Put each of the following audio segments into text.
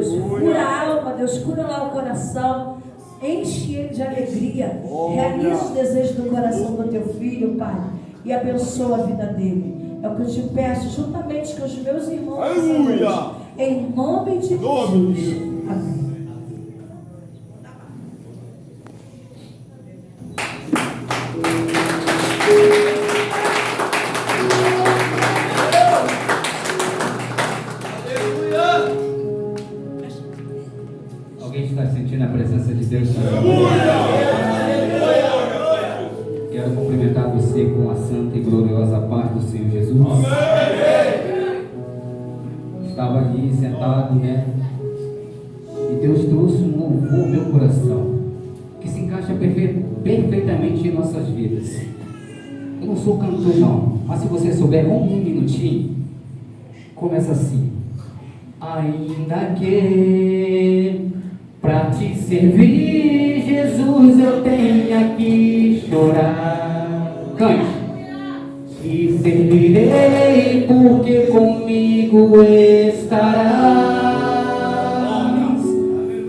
Deus. Cura a alma, Deus. Cura lá o coração. Enche ele de alegria. Realiza os desejos do coração do teu filho, Pai. E abençoa a vida dele. É o que eu te peço, juntamente com os meus irmãos. Aleluia. Em nome de Jesus. Amém. Alguém está sentindo a presença de Deus? Quero cumprimentar você com a santa e gloriosa paz do Senhor Jesus. Estava ali sentado, né? E Deus trouxe um louvor ao meu coração, que se encaixa perfeitamente em nossas vidas. Eu não sou cantor não, mas se você souber um minutinho, começa assim. Ainda que pra te servir, Jesus, eu tenha que chorar. Cante. E servirei porque comigo estarás.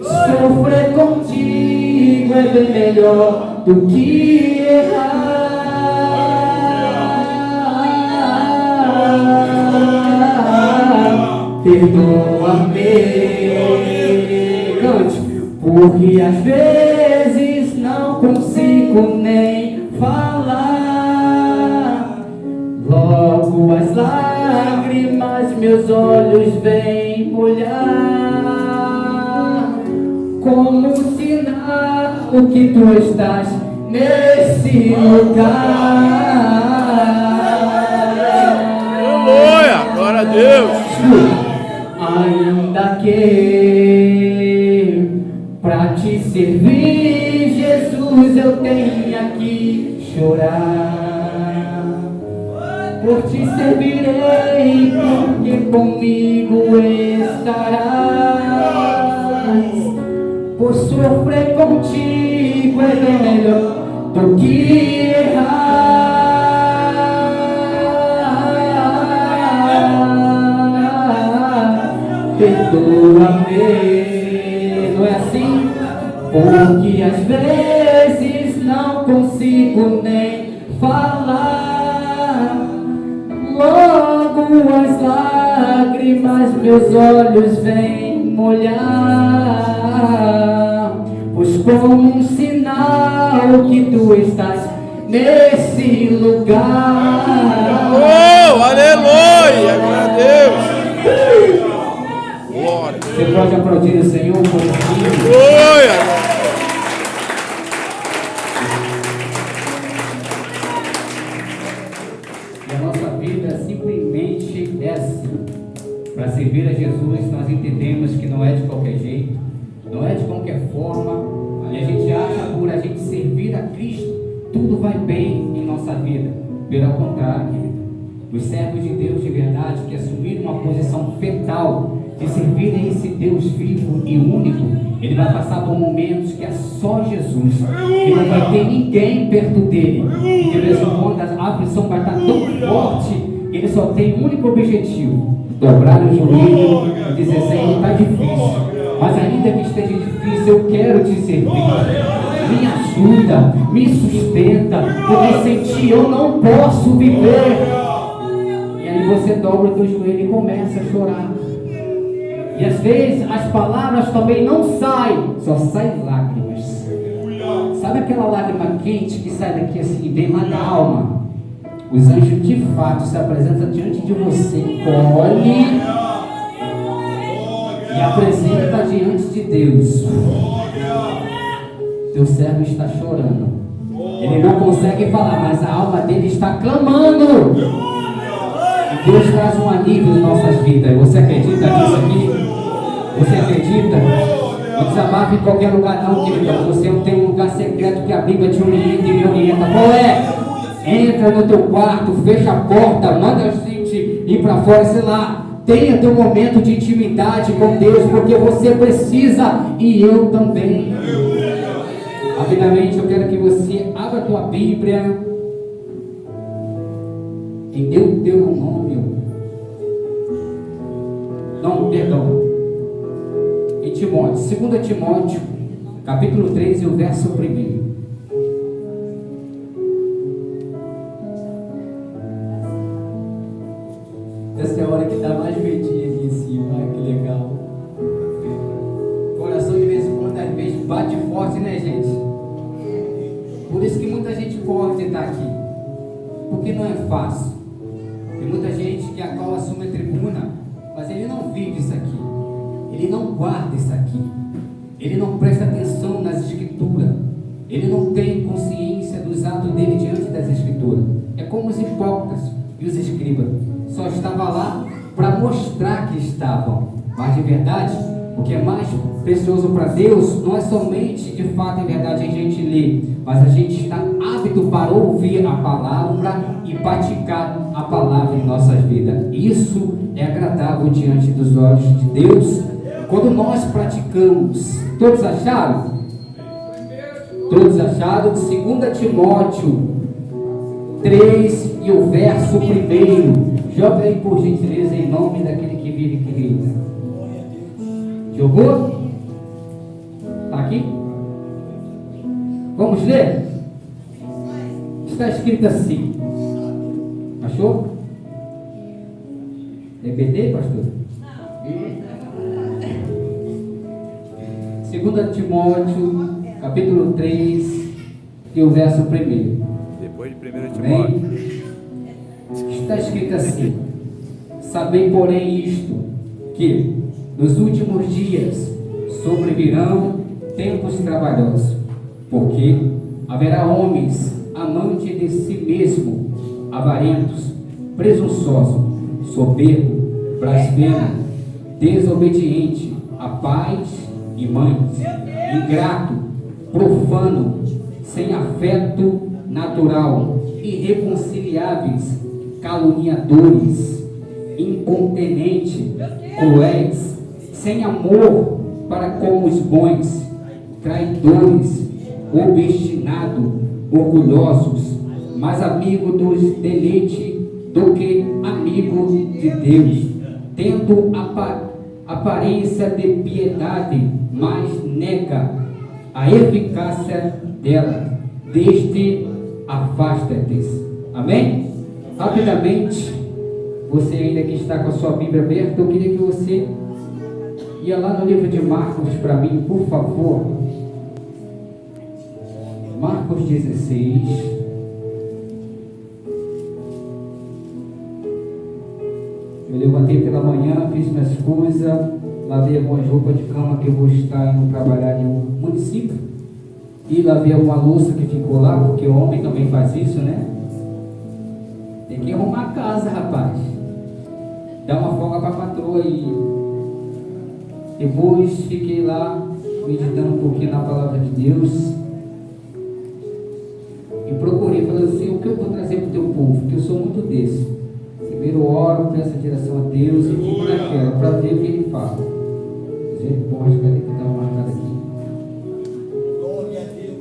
Sofrer contigo é bem melhor do que errar. Perdoa-me, cante, porque às vezes não consigo nem falar. Logo as lágrimas meus olhos vêm molhar, como um sinal que tu estás nesse lugar. Aleluia, glória a Deus. Ainda que pra te servir, Jesus, eu tenha que chorar. Por te servirei, porque comigo estarás. Por sofrer contigo é bem melhor do que errar. Perdoa-me, não é assim? Porque às vezes não consigo nem falar. Logo as lágrimas meus olhos vêm molhar, pois como um sinal que tu estás nesse lugar. Oh, aleluia, glória a Deus. Você pode aplaudir o Senhor por isso. Aleluia. E a nossa vida simplesmente é assim. Para servir a Jesus, nós entendemos que não é de qualquer jeito, não é de qualquer forma. E a gente acha por a gente servir a Cristo, tudo vai bem em nossa vida. Pelo contrário, querido. Os servos de Deus de verdade que assumiram uma posição fetal de servir a esse Deus vivo e único, ele vai passar por momentos que é só Jesus, que não vai ter ninguém perto dele, e de vez em quando a aflição vai estar tão forte, que ele só tem um único objetivo: dobrar o joelho e dizer: Senhor, está difícil, mas ainda que esteja difícil, eu quero te servir. Me ajuda, me sustenta, porque sem ti eu não posso viver. E aí você dobra o teu joelho e começa a chorar. E às vezes as palavras também não saem, só saem lágrimas. Sabe aquela lágrima quente que sai daqui assim, vem lá da alma? Os anjos de fato se apresentam diante de você, colhe e apresenta diante de Deus. Teu servo está chorando. Ele não consegue falar, mas a alma dele está clamando. E Deus traz um alívio em nossas vidas. Você acredita nisso aqui? Você acredita? Não desabafa em qualquer lugar não, querida. Você tem um lugar secreto que a Bíblia te orienta e me orienta. Qual é? Entra no teu quarto, fecha a porta, manda a gente ir para fora, sei lá. Tenha teu momento de intimidade com Deus, porque você precisa e eu também. Rapidamente eu quero que você abra a tua Bíblia em Deuteronômio. Não, perdão. em Timóteo, 2 Timóteo, capítulo 3 e o verso 1. Essa é a hora que dá mais verdinha aqui em cima. Ai, que legal. O coração de vez em quando, às vezes, bate forte, né, gente? Por isso que muita gente pode estar aqui. Porque não é fácil. Tem muita gente que a qual assume a tribuna, mas ele não vive isso aqui. Ele não guarda isso aqui. Ele não presta atenção nas escrituras. Ele não tem consciência dos atos dele diante das escrituras. É como os hipócritas e os escribas. Só estava lá para mostrar que estavam. Mas de verdade, o que é mais precioso para Deus não é somente de fato e verdade a gente ler, mas a gente está apto para ouvir a palavra e praticar a palavra em nossas vidas. Isso é agradável diante dos olhos de Deus quando nós praticamos. Todos acharam? Todos acharam? 2 Timóteo 3 e o verso 1. Joga aí por gentileza em nome daquele que vive e que reina. Jogou? Está aqui? Vamos ler? Está escrito assim. Achou? Repetir, pastor? Não. 2 Timóteo, capítulo 3 e o verso 1. Depois de 1 Timóteo. Está escrito assim: sabei, porém, isto, que nos últimos dias sobrevirão tempos trabalhosos, porque haverá homens amantes de si mesmo, avarentos, presunçosos, soberbo, blasfemo, desobediente a pais e mães, ingrato, profano, sem afeto natural, irreconciliáveis, caluniadores, incontinentes, cruéis, sem amor para com os bons, traidores, obstinados, orgulhosos, mais amigo dos deleites do que amigo de Deus, tendo aparência de piedade, mas nega a eficácia dela. Deste afasta-te. Amém? Rapidamente, você ainda que está com a sua Bíblia aberta, eu queria que você ia lá no livro de Marcos para mim, por favor. Marcos 16. Eu levantei pela manhã, fiz minhas coisas, lavei algumas roupas de cama que eu vou estar indo trabalhar em um município, e lavei alguma louça que ficou lá, porque o homem também faz isso, né? Tem que arrumar a casa, rapaz. Dá uma folga para a patroa e depois fiquei lá meditando um pouquinho na palavra de Deus e procurei, falando assim, o que eu vou trazer para o teu povo, porque eu sou muito desse. Primeiro oro, peço a direção a Deus e fico naquela, para ver o que Ele fala. Misericórdia, cadê que estava marcado aqui?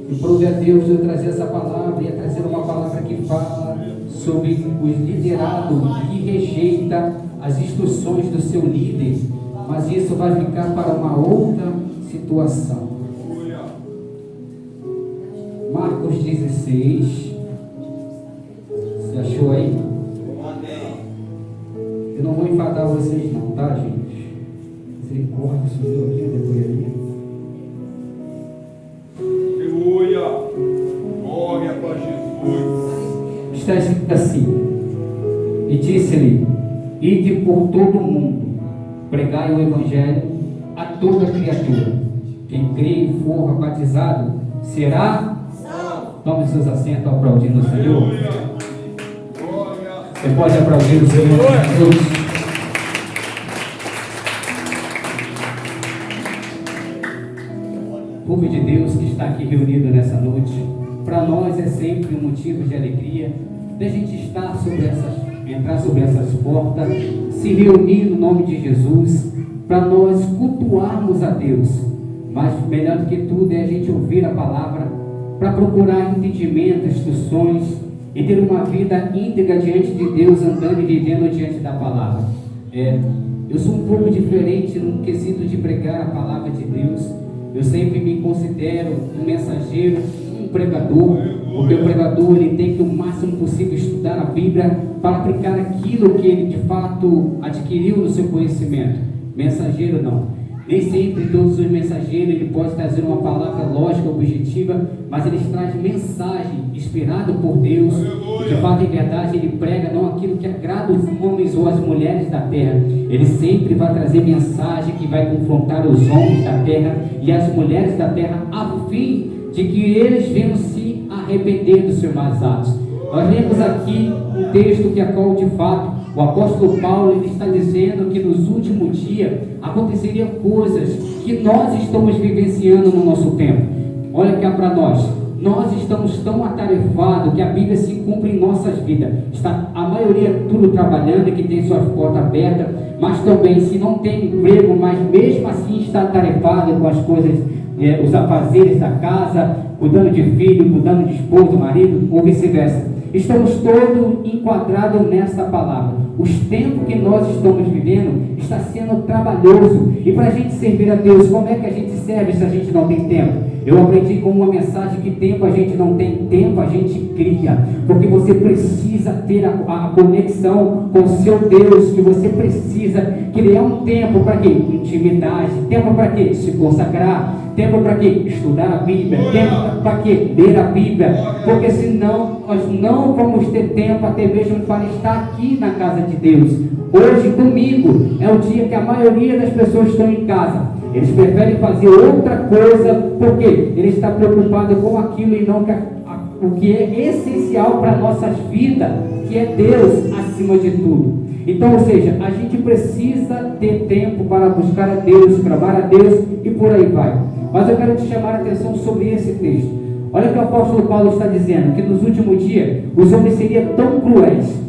E prove a Deus eu trazer essa palavra, ia trazer uma palavra que fala sobre os liderados que rejeita as instruções do seu líder, mas isso vai ficar para uma outra situação. Marcos 16. Você achou aí? Eu não vou enfadar vocês não, tá, gente? Misericórdia, subiu aqui, depois ali. Aleluia! Glória para Jesus! Está escrito assim: e disse-lhe, ide por todo o mundo, pregai o evangelho a toda criatura. Quem crê e for batizado será salvo. Tome seus assentos aplaudindo o Senhor. Você pode aplaudir o Senhor Jesus. Povo de Deus que está aqui reunido nessa noite, para nós é sempre um motivo de alegria da gente entrar sobre essas portas, se reunir no nome de Jesus, para nós cultuarmos a Deus. Mas melhor do que tudo é a gente ouvir a palavra, para procurar entendimento, instruções e ter uma vida íntegra diante de Deus, andando e vivendo diante da palavra. eu sou um pouco diferente no quesito de pregar a palavra de Deus. Eu sempre me considero um mensageiro, um pregador, porque o pregador ele tem que o máximo possível estudar a Bíblia para aplicar aquilo que ele de fato adquiriu no seu conhecimento. Mensageiro não. Nem sempre todos os mensageiros ele pode trazer uma palavra lógica, objetiva, mas eles trazem mensagem inspirada por Deus. E de fato, em verdade, ele prega não aquilo que agrada os homens ou as mulheres da terra. Ele sempre vai trazer mensagem que vai confrontar os homens da terra e as mulheres da terra, a fim de que eles venham se arrepender dos seus maus atos. Nós lemos aqui um texto que é qual de fato o apóstolo Paulo ele está dizendo que nos últimos dias aconteceriam coisas que nós estamos vivenciando no nosso tempo. Olha cá para nós estamos tão atarefados que a Bíblia se cumpre em nossas vidas. Está a maioria tudo trabalhando e que tem suas portas abertas, mas também se não tem emprego, mas mesmo assim está atarefado com as coisas, os afazeres da casa, cuidando de filho, cuidando de esposo, marido, ou vice-versa. Estamos todos enquadrados nesta palavra. Os tempos que nós estamos vivendo está sendo trabalhoso. E para a gente servir a Deus, como é que a gente serve se a gente não tem tempo? Eu aprendi com uma mensagem que tempo a gente não tem, tempo a gente cria. Porque você precisa ter a conexão com o seu Deus, que você precisa criar um tempo para quê? Intimidade. Tempo para quê? Se consagrar. Tempo para quê? Estudar a Bíblia. Tempo para quê? Ler a Bíblia. Porque senão nós não vamos ter tempo até mesmo para estar aqui na casa de Deus. Hoje, domingo, é o dia que a maioria das pessoas estão em casa. Eles preferem fazer outra coisa porque ele está preocupado com aquilo e não com o que é essencial para nossas vidas, que é Deus acima de tudo. Então, ou seja, a gente precisa ter tempo para buscar a Deus, clamar a Deus e por aí vai. Mas eu quero te chamar a atenção sobre esse texto. Olha o que o apóstolo Paulo está dizendo, que nos últimos dias os homens seriam tão cruéis,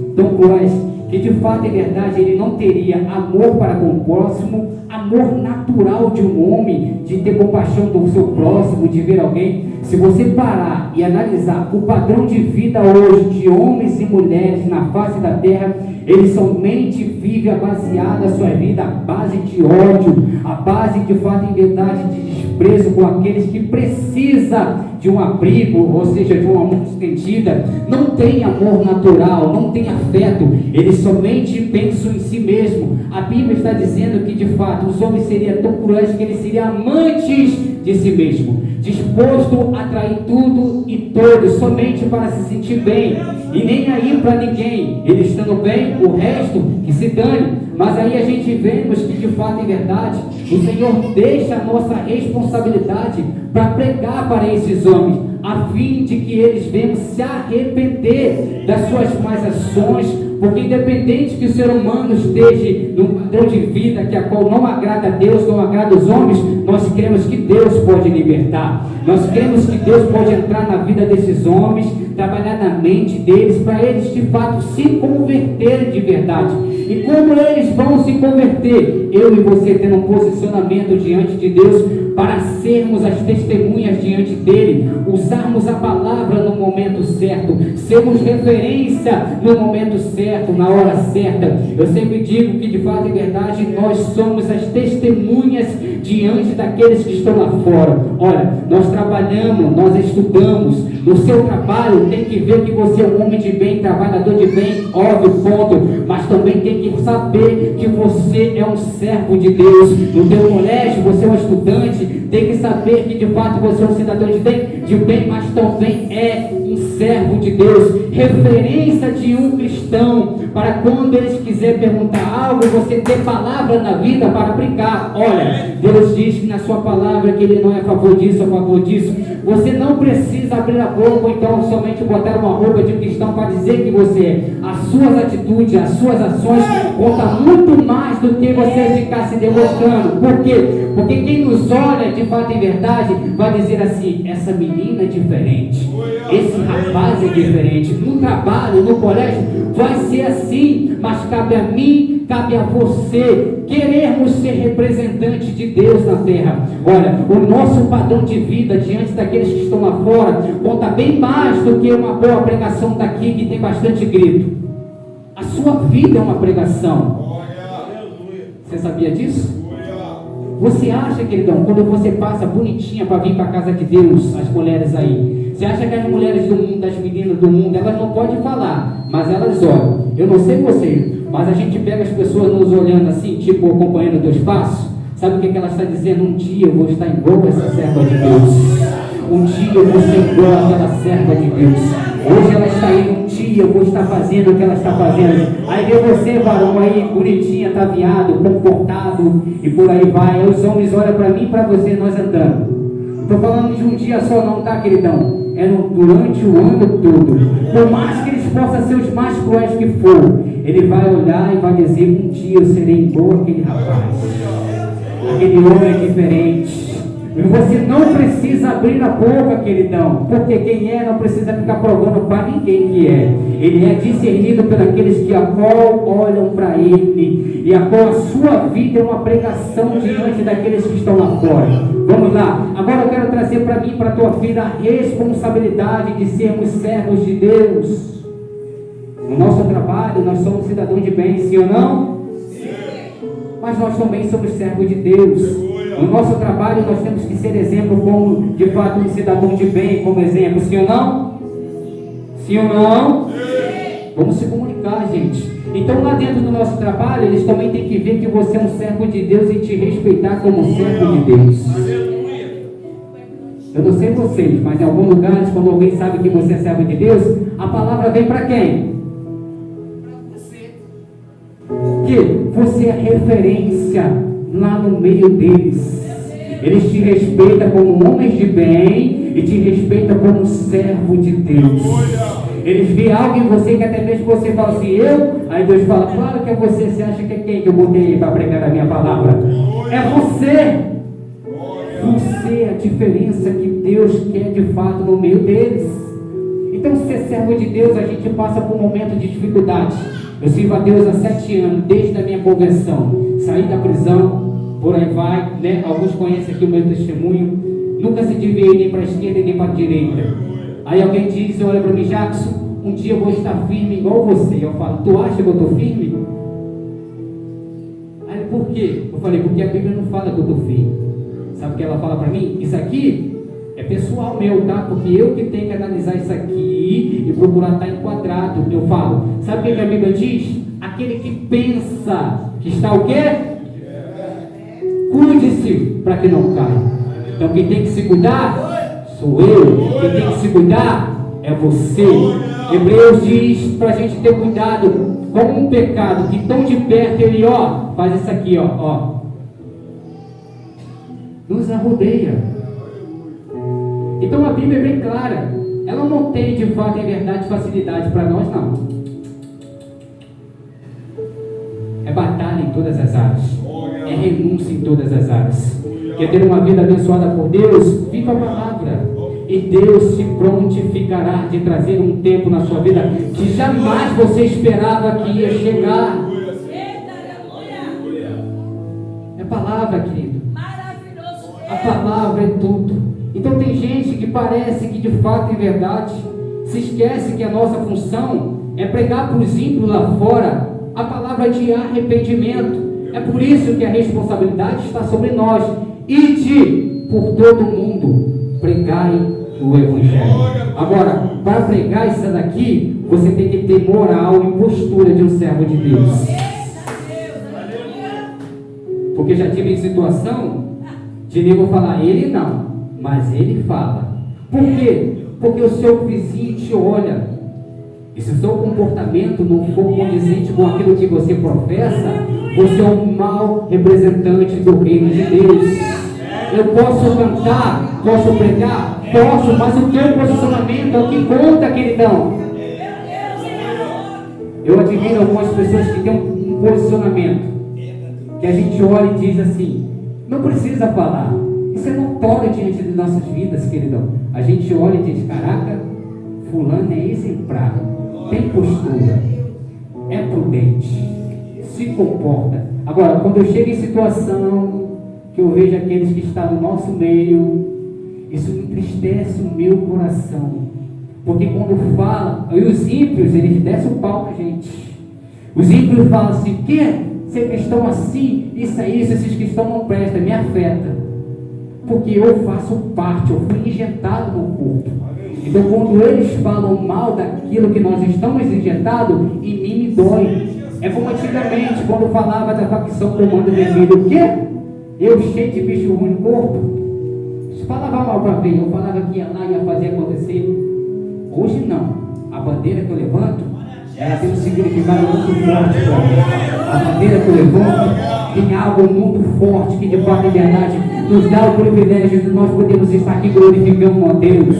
que de fato, em verdade, ele não teria amor para com o próximo, amor natural de um homem, de ter compaixão do seu próximo, de ver alguém. Se você parar e analisar o padrão de vida hoje de homens e mulheres na face da terra, eles somente vivem baseada a sua vida à base de ódio, à base de fato, em verdade, de desprezo com aqueles que precisam de um abrigo, ou seja, de uma mão estendida. Não tem amor natural, não tem afeto, eles somente pensam em si mesmo. A Bíblia está dizendo que de fato os homens seriam tão cruéis que eles seriam amantes de si mesmo, disposto a trair tudo e todos somente para se sentir bem, e nem aí para ninguém. Ele estando bem, o resto que se dane. Mas aí a gente vemos que de fato, em verdade, o Senhor deixa a nossa responsabilidade para pregar para esses homens, a fim de que eles venham se arrepender das suas más ações. Porque independente que o ser humano esteja num padrão de vida que a qual não agrada a Deus, não agrada os homens, nós cremos que Deus pode libertar. Nós cremos que Deus pode entrar na vida desses homens, trabalhar na mente deles, para eles de fato se converterem de verdade. E como eles vão se converter? Eu e você tendo um posicionamento diante de Deus, para sermos as testemunhas diante dele, usarmos a palavra no momento certo, sermos referência no momento certo, na hora certa. Eu sempre digo que de fato e verdade nós somos as testemunhas diante daqueles que estão lá fora. Olha, nós trabalhamos, nós estudamos. No seu trabalho tem que ver que você é um homem de bem, trabalhador de bem, óbvio, ponto. Mas também tem que saber que você é um servo de Deus. No teu colégio você é um estudante, tem que saber que de fato você é um cidadão de bem, mas também é um servo de Deus, referência de um cristão, para quando eles quiserem perguntar algo, você ter palavra na vida para aplicar. Olha, Deus diz que na sua palavra que Ele não é a favor disso, a favor disso. Você não precisa abrir a boca ou então somente botar uma roupa de cristão para dizer que você é. As suas atitudes, as suas ações contam muito mais do que você ficar se demonstrando. Por quê? Porque quem nos olha de fato em verdade vai dizer assim: essa menina é diferente, esse rapaz é diferente. No trabalho, no colégio vai ser assim, mas cabe a mim, cabe a você querermos ser representantes de Deus na terra. Olha, o nosso padrão de vida diante daqueles que estão lá fora conta bem mais do que uma boa pregação daqui que tem bastante grito. A sua vida é uma pregação. Você sabia disso? Você acha, queridão, quando você passa bonitinha para vir para a casa de Deus, as mulheres aí, você acha que as mulheres do mundo, as meninas do mundo, elas não podem falar, mas elas olham. Eu não sei você, mas a gente pega as pessoas nos olhando assim, tipo acompanhando o teu espaço. Sabe o que ela está dizendo? Um dia eu vou estar igual a essa serva de Deus. Um dia eu vou ser igual àquela serva de Deus. Hoje ela está aí, um dia eu vou estar fazendo o que ela está fazendo. Aí vê você, varão, aí, bonitinha, ataviado, comportado, e por aí vai. Aí os homens olham para mim e para você, nós andando. Estou falando de um dia só não, tá, queridão? É durante o ano todo. Por mais que eles possam ser os mais cruéis que for, ele vai olhar e vai dizer, um dia eu serei igual aquele rapaz. Aquele homem é diferente. E você não precisa abrir a boca, queridão, porque quem é não precisa ficar provando para ninguém que é. Ele é discernido por aqueles que a qual olham para ele, e a qual a sua vida é uma pregação diante daqueles que estão lá fora. Vamos lá, agora eu quero trazer para mim e para a tua vida a responsabilidade de sermos servos de Deus. No nosso trabalho nós somos cidadãos de bem, sim ou não? Sim. Mas nós também somos servos de Deus. No nosso trabalho nós temos que ser exemplo como de fato um cidadão de bem, como exemplo, sim ou não? Sim ou não? Sim. Vamos se comunicar, gente. Então lá dentro do nosso trabalho eles também têm que ver que você é um servo de Deus e te respeitar como servo de Deus. Eu não sei vocês, mas em alguns lugares quando alguém sabe que você é servo de Deus, a palavra vem para quem? Para você. Que você é referência lá no meio deles. Eles te respeitam como homens de bem e te respeitam como servo de Deus. Eles veem algo em você que até mesmo você fala assim, eu? Aí Deus fala, claro que é você. Você acha que é quem que eu botei para pregar a minha palavra? É você. Você é a diferença que Deus quer de fato no meio deles. Então, ser servo de Deus, a gente passa por um momento de dificuldade. Eu sirvo a Deus há 7 anos, desde a minha conversão. Saí da prisão, por aí vai, né? Alguns conhecem aqui o meu testemunho. Nunca se desviei nem para a esquerda nem para a direita. Aí alguém diz, olha para mim, Jackson, um dia eu vou estar firme igual você. Eu falo, tu acha que eu estou firme? Aí por quê? Eu falei, porque a Bíblia não fala que eu estou firme. Sabe o que ela fala para mim? Isso aqui é pessoal meu, tá? Porque eu que tenho que analisar isso aqui e procurar estar enquadrado. Eu falo, sabe o que a Bíblia diz? Aquele que pensa que está o quê? Cuide-se para que não caia. Então quem tem que se cuidar sou eu. Quem tem que se cuidar é você. Hebreus diz para a gente ter cuidado com um pecado que tão de perto ele, ó, faz isso aqui, ó, nos arrodeia. Então a Bíblia é bem clara. Ela não tem de fato em verdade facilidade para nós, não. É batalha em todas as áreas. É renúncia em todas as áreas. Quer ter uma vida abençoada por Deus? Viva a palavra. E Deus se prontificará de trazer um tempo na sua vida que jamais você esperava que ia chegar. É palavra, querido. A palavra é tudo. Então tem gente que parece que de fato é verdade, se esquece que a nossa função é pregar para os ímpios lá fora a palavra de arrependimento. É por isso que a responsabilidade está sobre nós. Ide por todo mundo, pregai o Evangelho. Agora, para pregar isso daqui, você tem que ter moral e postura de um servo de Deus. Porque já tive situação de nego falar, ele não, mas ele fala. Por quê? Porque o seu vizinho te olha. E se o seu comportamento não for condizente com aquilo que você professa, você é um mau representante do reino de Deus. Eu posso cantar, posso pregar, posso, mas o teu posicionamento é o que conta, queridão. Eu admiro algumas pessoas que têm um posicionamento que a gente olha e diz assim, não precisa falar. Isso é notório diante de nossas vidas, queridão. A gente olha e diz, caraca, fulano é exemplar, tem postura, é prudente, se comporta. Agora, quando eu chego em situação que eu vejo aqueles que estão no nosso meio, isso me entristece o meu coração. Porque quando fala, e os ímpios, eles descem o pau na gente. Os ímpios falam assim, que? ser cristão assim, isso, esses cristãos não prestam, me afeta. Porque eu faço parte, eu fui injetado no corpo. Então quando eles falam mal daquilo que nós estamos injetados, em mim me dói. É como antigamente, quando falava da facção Comando Vermelho, o quê? Eu cheio de bicho ruim no corpo. Falava mal para ver, eu falava que ia lá e ia fazer acontecer. Hoje não. A bandeira que eu levanto, ela tem um significado muito forte para mim. A bandeira que eu levanto tem algo muito forte que de fato e verdade nos dá o privilégio de nós podermos estar aqui glorificando a Deus.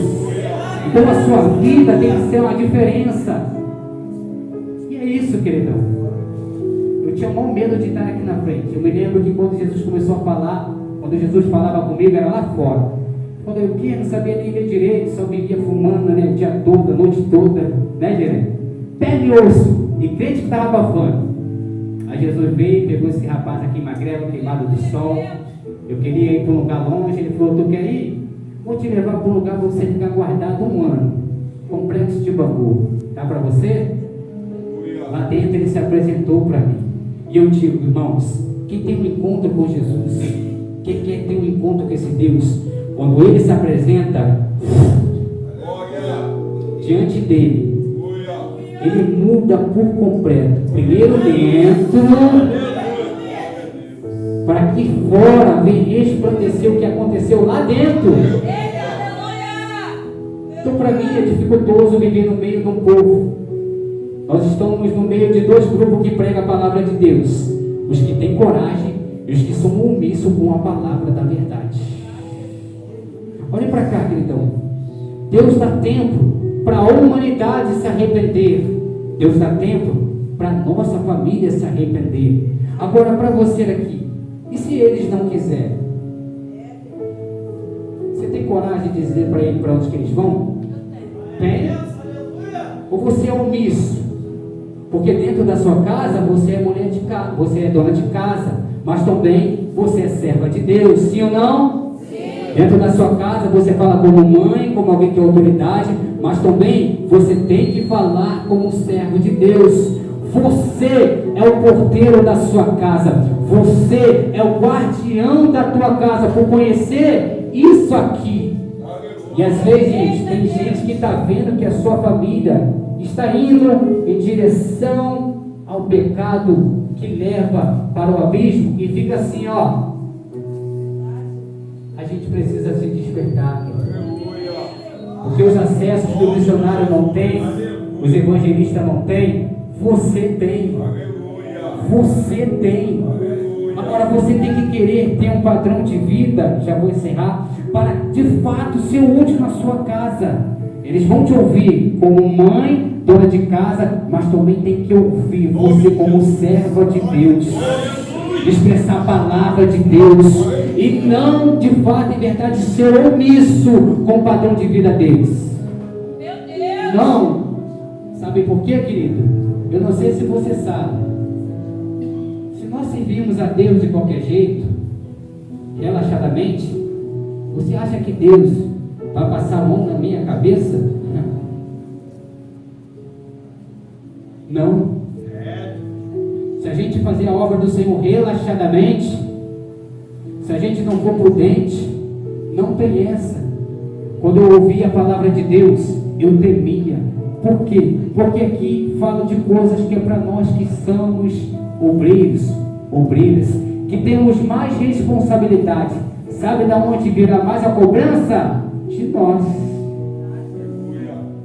Então a sua vida tem que ser uma diferença. E é isso, queridão. Eu tinha maior medo de estar aqui na frente. Eu me lembro que quando Jesus começou a falar, quando Jesus falava comigo, era lá fora. Quando eu queria, não sabia nem ler direito, só vivia fumando, né, o dia todo, a noite toda, né, Gerê? Pele e osso, e crente que estava abafando. Aí Jesus veio, pegou esse rapaz aqui magrelo, queimado do sol. Eu queria ir para um lugar longe, ele falou: tu quer ir? Vou te levar para um lugar para você ficar guardado 1 ano. Complexo de Bangu. Tá para você? Lá dentro ele se apresentou para mim. E eu digo, irmãos, quem tem um encontro com Jesus, quem quer ter um encontro com esse Deus, quando ele se apresenta diante dele, ele muda por completo. Primeiro dentro, para que fora venha resplandecer o que aconteceu lá dentro. Então para mim é dificultoso viver no meio de um povo. Nós estamos no meio de 2 grupos que pregam a palavra de Deus: os que têm coragem e os que são omissos com a palavra da verdade. Olhem para cá, queridão. Deus dá tempo para a humanidade se arrepender. Deus dá tempo para a nossa família se arrepender. Agora, para você aqui, e se eles não quiserem? Você tem coragem de dizer para eles para onde que eles vão? Tem? Ou você é omisso? Porque dentro da sua casa você é mulher de casa, você é dona de casa, mas também você é serva de Deus, sim ou não? Dentro da sua casa você fala como mãe, como alguém que é autoridade, mas também você tem que falar como servo de Deus. Você é o porteiro da sua casa, você é o guardião da tua casa, por conhecer isso aqui. E às vezes tem gente que está vendo que a sua família está indo em direção ao pecado que leva para o abismo e fica assim, ó. A gente precisa se despertar, porque os acessos que o missionário não tem, os evangelistas não têm, você tem. Você tem. Agora você tem que querer ter um padrão de vida, já vou encerrar, para de fato ser útil na sua casa. Eles vão te ouvir como mãe, dona de casa, mas também tem que ouvir você como serva de Deus, expressar a palavra de Deus, e não de fato e verdade ser omisso com o padrão de vida deles. Não. Sabe por quê, querido? Eu não sei se você sabe. Se nós servimos a Deus de qualquer jeito, relaxadamente, você acha que Deus vai passar a mão na minha cabeça? Não. Se a gente fazer a obra do Senhor relaxadamente, se a gente não for prudente, não tem essa. Quando eu ouvi a palavra de Deus, eu temia. Por quê? Porque aqui fala de coisas que é para nós que somos obreiros, obreiras, que temos mais responsabilidade. Sabe de onde virá mais a cobrança? De nós.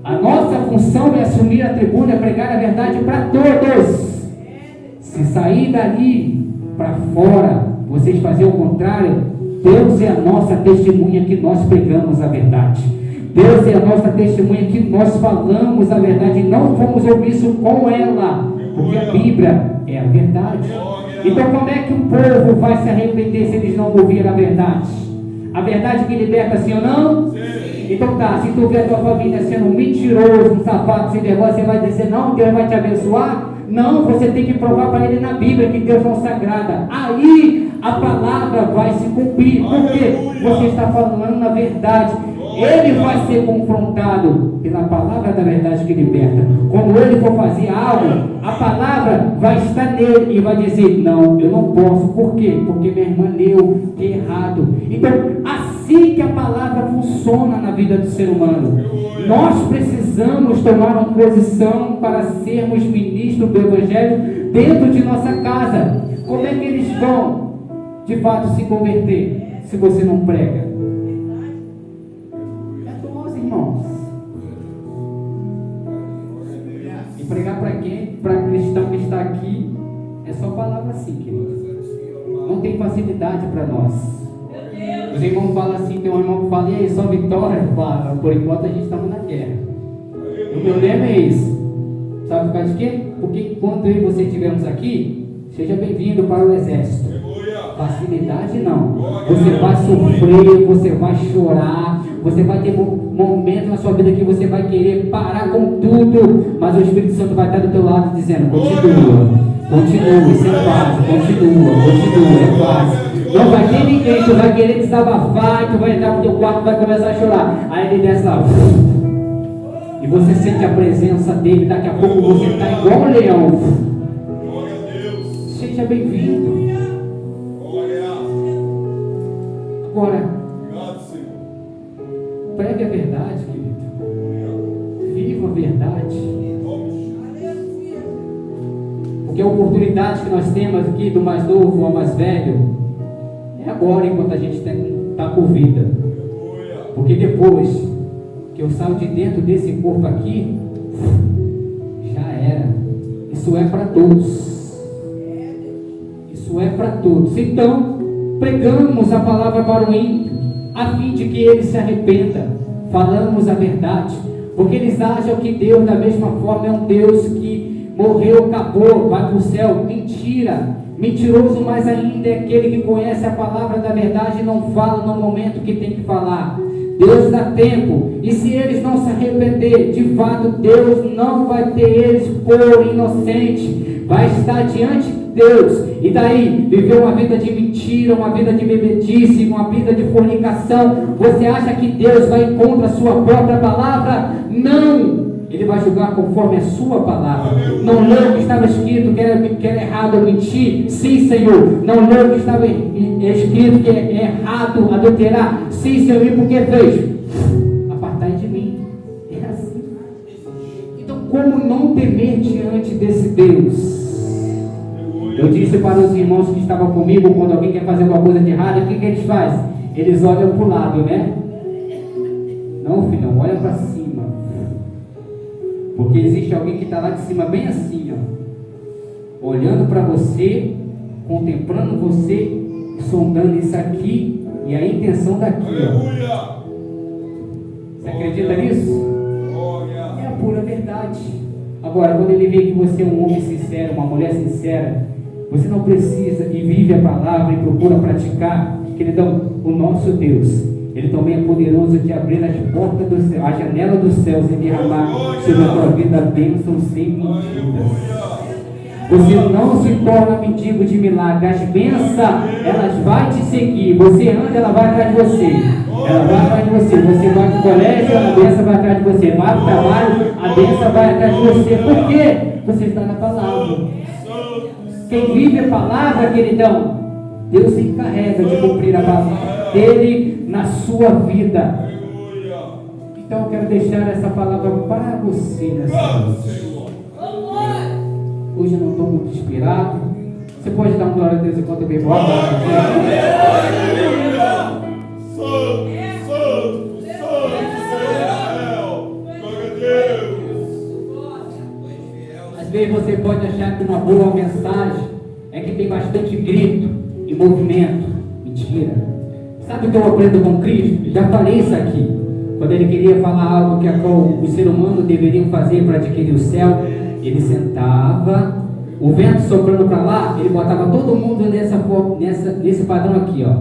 A nossa função é assumir a tribuna e pregar a verdade para todos. Se sair dali para fora, vocês fazerem o contrário, Deus é a nossa testemunha que nós pregamos a verdade. Deus é a nossa testemunha que nós falamos a verdade e não fomos omissos com ela, porque a Bíblia é a verdade. Então como é que o povo vai se arrepender se eles não ouvirem a verdade? A verdade que liberta, sim ou não? Sim. Então tá, se tu vê a tua família sendo um mentiroso, um safado, sem vergonha, você vai dizer, não, Deus vai te abençoar? Não, você tem que provar para ele na Bíblia que Deus não se agrada. Aí a palavra vai se cumprir, porque você está falando na verdade. ele vai ser confrontado pela palavra da verdade que liberta. Quando ele for fazer algo, a palavra vai estar nele e vai dizer: não, eu não posso. Por quê? Porque minha irmã leu errado. Então, assim que a palavra funciona na vida do ser humano, nós precisamos tomar uma posição para sermos ministros do Evangelho dentro de nossa casa. Como é que eles vão de fato se converter se você não prega? É nós, irmãos. E pregar para quem? Para cristão que está aqui, é só palavra assim, querido. Não tem facilidade para nós. Os irmãos falam assim, tem um irmão que fala: e aí, só vitória? Fala, por enquanto a gente estamos na guerra. O meu lema é isso. Sabe por causa de quê? Porque enquanto eu e você estivermos aqui, seja bem-vindo para o exército. Facilidade não. Você vai sofrer, você vai chorar, você vai ter momentos na sua vida que você vai querer parar com tudo, mas o Espírito Santo vai estar do teu lado dizendo: continue, isso é fácil, continua, é fácil. Não vai ter ninguém, tu vai querer desabafar, e tu vai entrar pro teu quarto e vai começar a chorar. Aí ele desce lá, e você sente a presença dele. Daqui a pouco você está igual um leão. Seja bem-vindo. Agora, pregue a verdade, querido. Viva a verdade. Porque a oportunidade que nós temos aqui, do mais novo ao mais velho, é agora, enquanto a gente está com vida. Porque depois que eu saio de dentro desse corpo aqui, já era. Isso é para todos. Isso é para todos. Então, pregamos a palavra para o ímpio, a fim de que ele se arrependa. Falamos a verdade, porque eles acham que Deus, da mesma forma, é um Deus que morreu, acabou, vai para o céu. Mentira. Mentiroso mais ainda é aquele que conhece a palavra da verdade e não fala no momento que tem que falar. Deus dá tempo, e se eles não se arrepender, de fato Deus não vai ter eles por inocente, vai estar diante de Deus. E daí, viver uma vida de mentira, uma vida de bebedice, uma vida de fornicação, você acha que Deus vai contra a sua própria palavra? Não! Ele vai julgar conforme a sua palavra. Não leu o que estava escrito que era errado mentir? Sim, Senhor. Não leu o que estava escrito que é errado adulterar? Sim, Senhor. E por que fez? Apartai de mim. É assim. Então, como não temer diante desse Deus? Eu disse para os irmãos que estavam comigo, quando alguém quer fazer alguma coisa de errado, o que eles fazem? Eles olham para o lado, né? Não, filhão, olha para cima. Porque existe alguém que está lá de cima, bem assim, ó, olhando para você, contemplando você, sondando isso aqui e a intenção daqui, ó. Você acredita nisso? É a pura verdade. Agora, quando ele vê que você é um homem sincero, uma mulher sincera, você não precisa e vive a palavra e procura praticar, queridão, o nosso Deus, Ele também é poderoso de abrir as portas do céu, a janela dos céus e derramar sobre a tua vida bênçãos sem medidas. Você não se torna mendigo de milagre. As bênçãos, elas vão te seguir. Você anda, ela vai atrás de você. Ela vai atrás de você. Você vai para o colégio, a bênção vai atrás de você. Vai para o trabalho, a bênção vai atrás de você. Por quê? Você está na palavra. Quem vive a palavra, queridão, Deus se encarrega de cumprir a palavra dele na sua vida. Então eu quero deixar essa palavra para você nessa noite. Hoje eu não estou muito inspirado. Você pode dar um glória a Deus enquanto eu bebo água? Às vezes você pode achar que uma boa mensagem é que tem bastante grito e movimento. Mentira. Sabe o que eu aprendo com Cristo? Já falei isso aqui. Quando ele queria falar algo que o ser humano deveria fazer para adquirir o céu, ele sentava, o vento soprando para lá, ele botava todo mundo nesse padrão aqui, ó,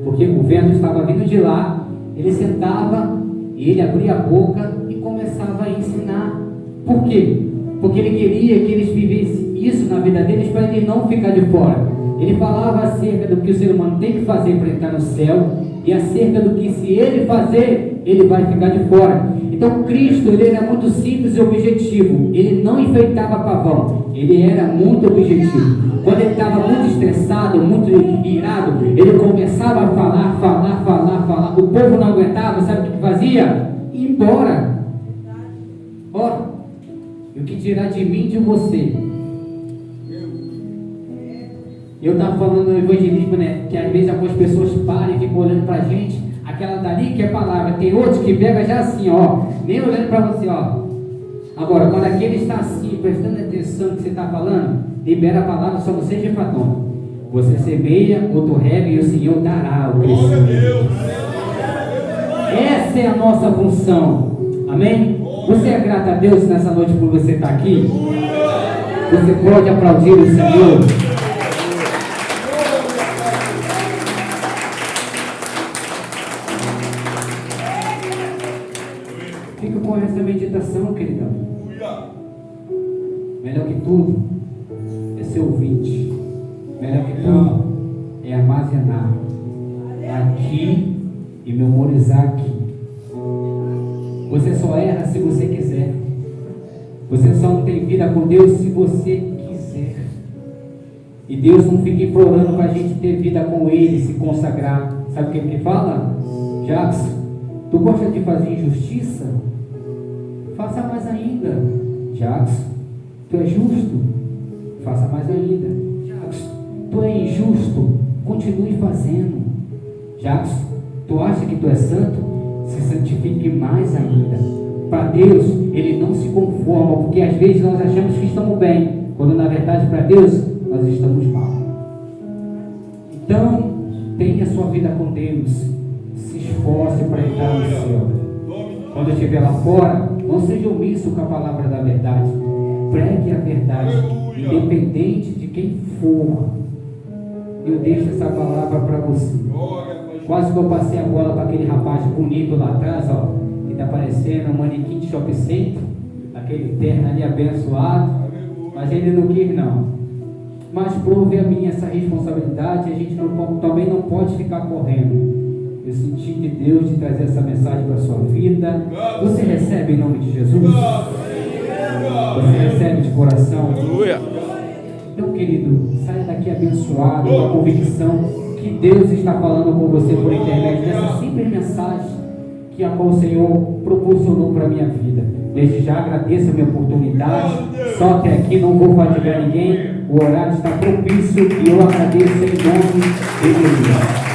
porque o vento estava vindo de lá. Ele sentava e ele abria a boca e começava a ensinar. Por quê? Porque ele queria que eles vivessem isso na vida deles, para ele não ficar de fora. Ele falava acerca do que o ser humano tem que fazer para entrar no céu. e acerca do que se ele fazer, ele vai ficar de fora. Então Cristo, ele era muito simples e objetivo. Ele não enfeitava pavão, ele era muito objetivo. Quando ele estava muito estressado, muito irado, ele começava a falar. O povo não aguentava, sabe o que fazia? Ir embora. Ora, e o que dirá de mim e de você? Eu estava falando no evangelismo, né? Que às vezes algumas pessoas param e ficam olhando pra gente, aquela dali que é palavra. Tem outros que pega já assim, ó, nem olhando para você, ó. Agora, quando aquele está assim, prestando atenção no que você está falando, libera a palavra, só não seja fatão. Você semeia, outro rega e o Senhor dará o crescimento. Essa é a nossa função. Amém? Você é grato a Deus nessa noite por você estar aqui? Você pode aplaudir o Senhor? Fica com essa meditação, queridão. Melhor que tudo é ser ouvinte. Melhor que tudo é armazenar aqui e memorizar aqui. Você só erra se você quiser. Você só não tem vida com Deus se você quiser. E Deus não fica implorando para a gente ter vida com Ele, se consagrar. Sabe o que ele fala? Jackson, tu gosta de fazer injustiça? Faça mais ainda. Jackson, tu é justo? Faça mais ainda. Jackson, tu é injusto? Continue fazendo. Jackson, tu acha que tu é santo? Se santifique mais ainda. Para Deus, Ele não se conforma, porque às vezes nós achamos que estamos bem, quando na verdade para Deus nós estamos mal. Então, tenha sua vida com Deus, se esforce para entrar no céu. Quando estiver lá fora, não seja omisso com a palavra da verdade, pregue a verdade, independente de quem for. Eu deixo essa palavra para você. Quase que eu passei a bola para aquele rapaz bonito lá atrás, ó, que está parecendo um manequim de shopping center, aquele terno ali abençoado, mas ele não quis não. Mas prove a mim essa responsabilidade, a gente também não pode ficar correndo. Eu senti de Deus de trazer essa mensagem para a sua vida. Você recebe em nome de Jesus? Você recebe de coração? Então, querido, saia daqui abençoado, com a convicção que Deus está falando com você por intermédio dessa simples mensagem que a qual o Senhor proporcionou para a minha vida. Desde já agradeço a minha oportunidade. Só até aqui, não vou fadigar ninguém. O horário está propício e eu agradeço em nome de Jesus.